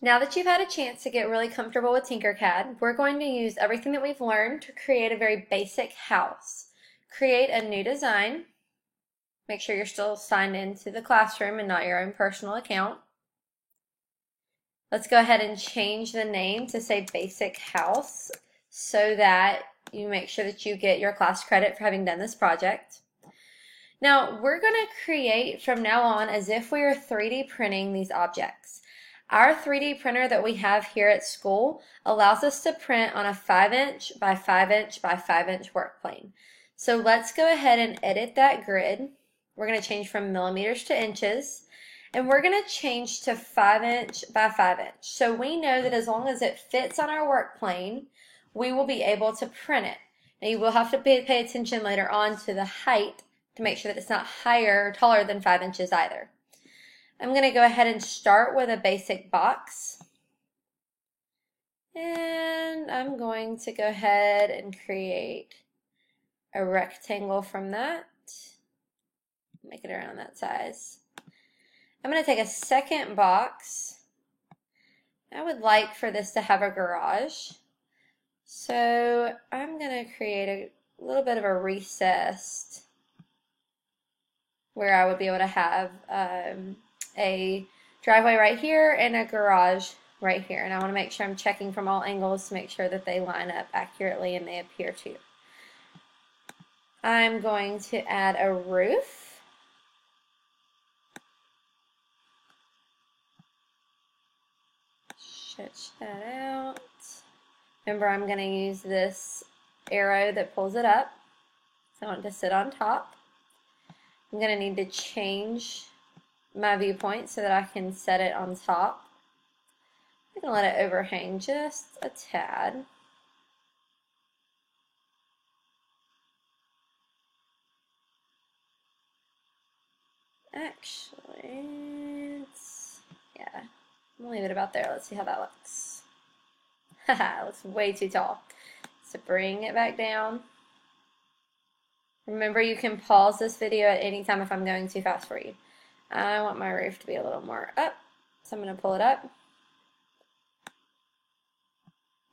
Now that you've had a chance to get really comfortable with Tinkercad, we're going to use everything that we've learned to create a very basic house. Create a new design. Make sure you're still signed into the classroom and not your own personal account. Let's go ahead and change the name to say Basic House so that you make sure that you get your class credit for having done this project. Now, we're going to create from now on as if we are 3D printing these objects. Our 3D printer that we have here at school allows us to print on a 5" by 5" by 5" work plane. So let's go ahead and edit that grid. We're going to change from millimeters to inches, and we're going to change to 5" by 5". So we know that as long as it fits on our work plane, we will be able to print it. Now you will have to pay attention later on to the height to make sure that it's not higher or taller than 5 inches either. I'm going to go ahead and start with a basic box. And I'm going to go ahead and create a rectangle from that. Make it around that size. I'm going to take a second box. I would like for this to have a garage. So I'm going to create a little bit of a recessed where I would be able to have a driveway right here and a garage right here. And I want to make sure I'm checking from all angles to make sure that they line up accurately and they appear to. I'm going to add a roof. Stretch that out. Remember, I'm going to use this arrow that pulls it up. So I want it to sit on top. I'm going to need to change my viewpoint so that I can set it on top. I'm going to let it overhang just a tad. Actually, yeah, I'm going to leave it about there. Let's see how that looks. Haha, it looks way too tall. So bring it back down. Remember, you can pause this video at any time if I'm going too fast for you. I want my roof to be a little more up, so I'm going to pull it up.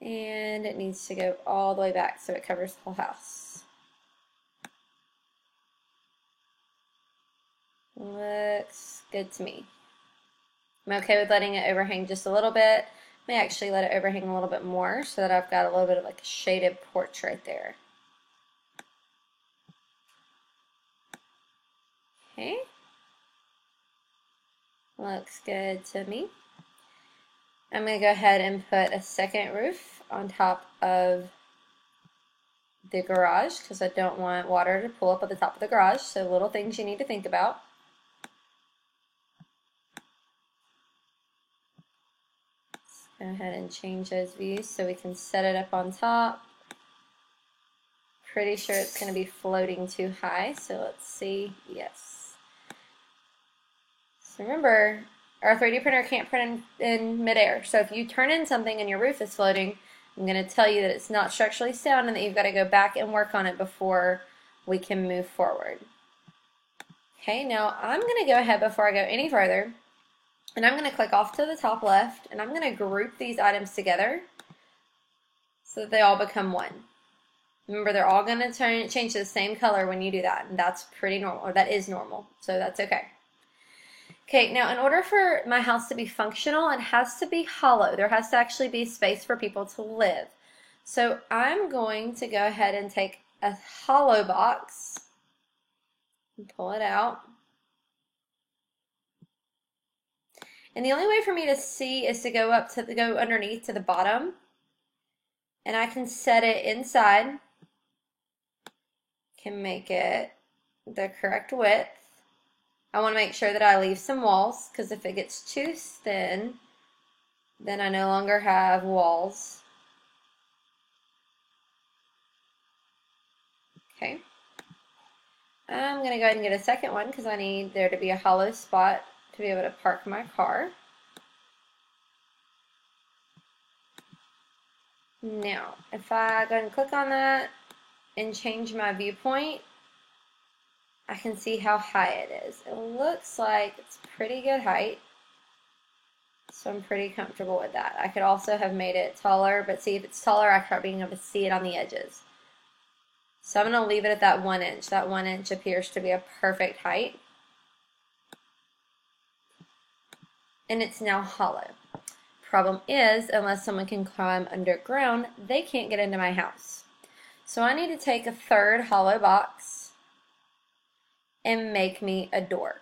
And it needs to go all the way back so it covers the whole house. Looks good to me. I'm okay with letting it overhang just a little bit. I may actually let it overhang a little bit more so that I've got a little bit of like a shaded porch right there. Okay. Looks good to me. I'm going to go ahead and put a second roof on top of the garage because I don't want water to pool up at the top of the garage. So little things you need to think about. Let's go ahead and change those views so we can set it up on top. Pretty sure it's going to be floating too high, so let's see. Yes. So remember, our 3D printer can't print in midair. So if you turn in something and your roof is floating, I'm going to tell you that it's not structurally sound and that you've got to go back and work on it before we can move forward. Okay, now I'm going to go ahead before I go any further, and I'm going to click off to the top left, and I'm going to group these items together so that they all become one. Remember, they're all going to change to the same color when you do that, and that's pretty normal, or that is normal, so that's okay. Okay, now in order for my house to be functional, it has to be hollow. There has to actually be space for people to live. So I'm going to go ahead and take a hollow box and pull it out. And the only way for me to see is to go underneath to the bottom. And I can set it inside. Can make it the correct width. I want to make sure that I leave some walls because if it gets too thin, then I no longer have walls. Okay. I'm going to go ahead and get a second one because I need there to be a hollow spot to be able to park my car. Now, if I go ahead and click on that and change my viewpoint, I can see how high it is. It looks like it's pretty good height. So I'm pretty comfortable with that. I could also have made it taller, but see, if it's taller, I start being able to see it on the edges. So I'm going to leave it at that 1 inch. That 1 inch appears to be a perfect height. And it's now hollow. Problem is, unless someone can climb underground, they can't get into my house. So I need to take a third hollow box and make me a door.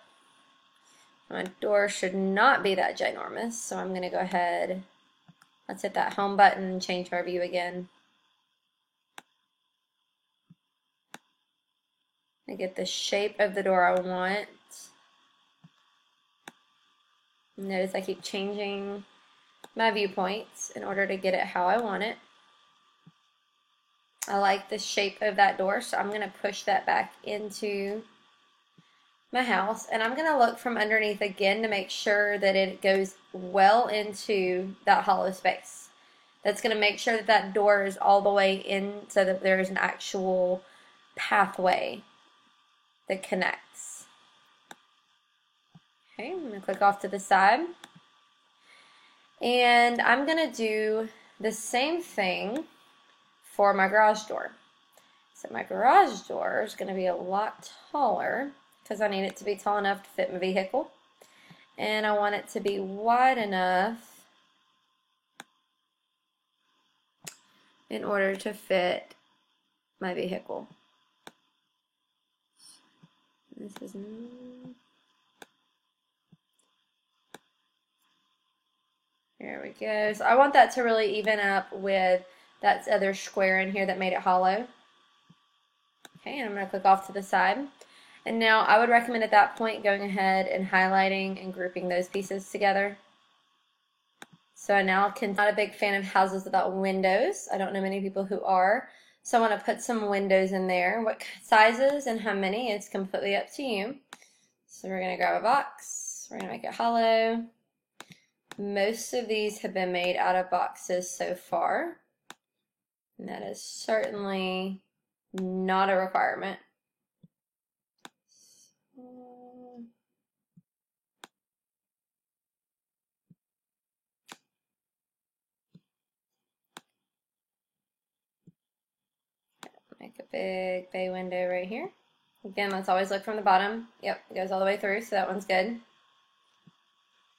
My door should not be that ginormous, so I'm going to go ahead, let's hit that home button and change our view again. I get the shape of the door I want. Notice I keep changing my viewpoints in order to get it how I want it. I like the shape of that door, so I'm going to push that back into my house, and I'm going to look from underneath again to make sure that it goes well into that hollow space. That's going to make sure that that door is all the way in so that there's an actual pathway that connects. Okay, I'm going to click off to the side, and I'm going to do the same thing for my garage door. So my garage door is going to be a lot taller because I need it to be tall enough to fit my vehicle, and I want it to be wide enough in order to fit my vehicle. This is there we go. So I want that to really even up with that other square in here that made it hollow. Okay, and I'm going to click off to the side. And now I would recommend at that point going ahead and highlighting and grouping those pieces together. So I now not a big fan of houses without windows. I don't know many people who are. So I want to put some windows in there. What sizes and how many is completely up to you. So we're going to grab a box. We're going to make it hollow. Most of these have been made out of boxes so far. And that is certainly not a requirement. Make a big bay window right here. Again, let's always look from the bottom. Yep, it goes all the way through, so that one's good.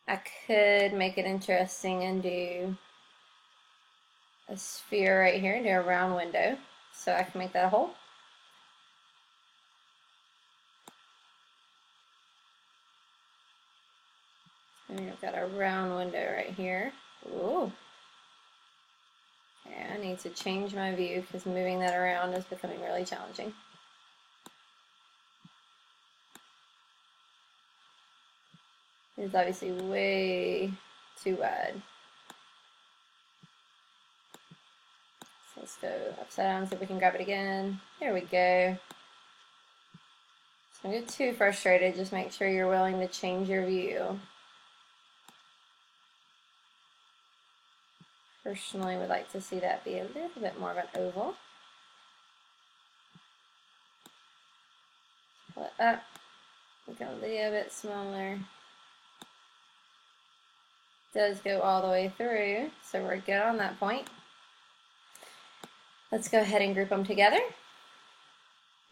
I could make it interesting and do a sphere right here, do a round window, so I can make that a hole. And we've got a round window right here. Ooh. Okay, I need to change my view because moving that around is becoming really challenging. It's obviously way too wide. So let's go upside down so we can grab it again. There we go. So don't get too frustrated, just make sure you're willing to change your view. Personally would like to see that be a little bit more of an oval. Pull it up, make it a little bit smaller. Does go all the way through, so we're good on that point. Let's go ahead and group them together.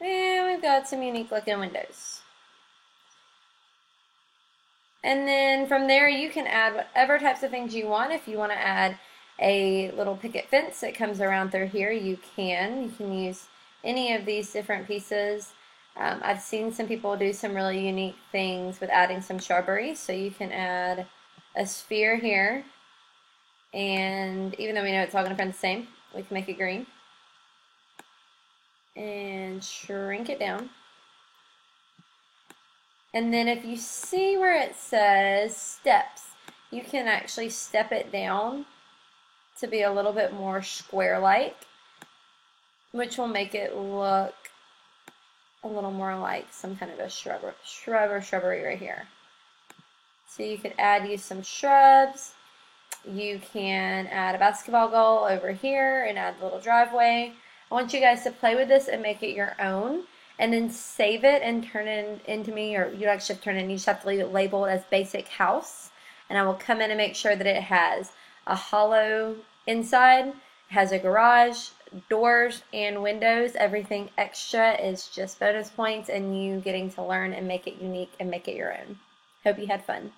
And we've got some unique looking windows. And then from there you can add whatever types of things you want. If you want to add a little picket fence that comes around through here, you can. You can use any of these different pieces. I've seen some people do some really unique things with adding some shrubbery, so you can add a sphere here, and even though we know it's all going to print the same, we can make it green and shrink it down. And then if you see where it says steps, you can actually step it down to be a little bit more square-like, which will make it look a little more like some kind of a shrub or shrubbery right here. So you could use some shrubs. You can add a basketball goal over here and add a little driveway. I want you guys to play with this and make it your own, and then save it and turn it into me, or you don't actually have to turn it in, you just have to leave it labeled as basic house. and I will come in and make sure that it has a hollow inside, has a garage, doors, and windows. Everything extra is just bonus points and you getting to learn and make it unique and make it your own. Hope you had fun.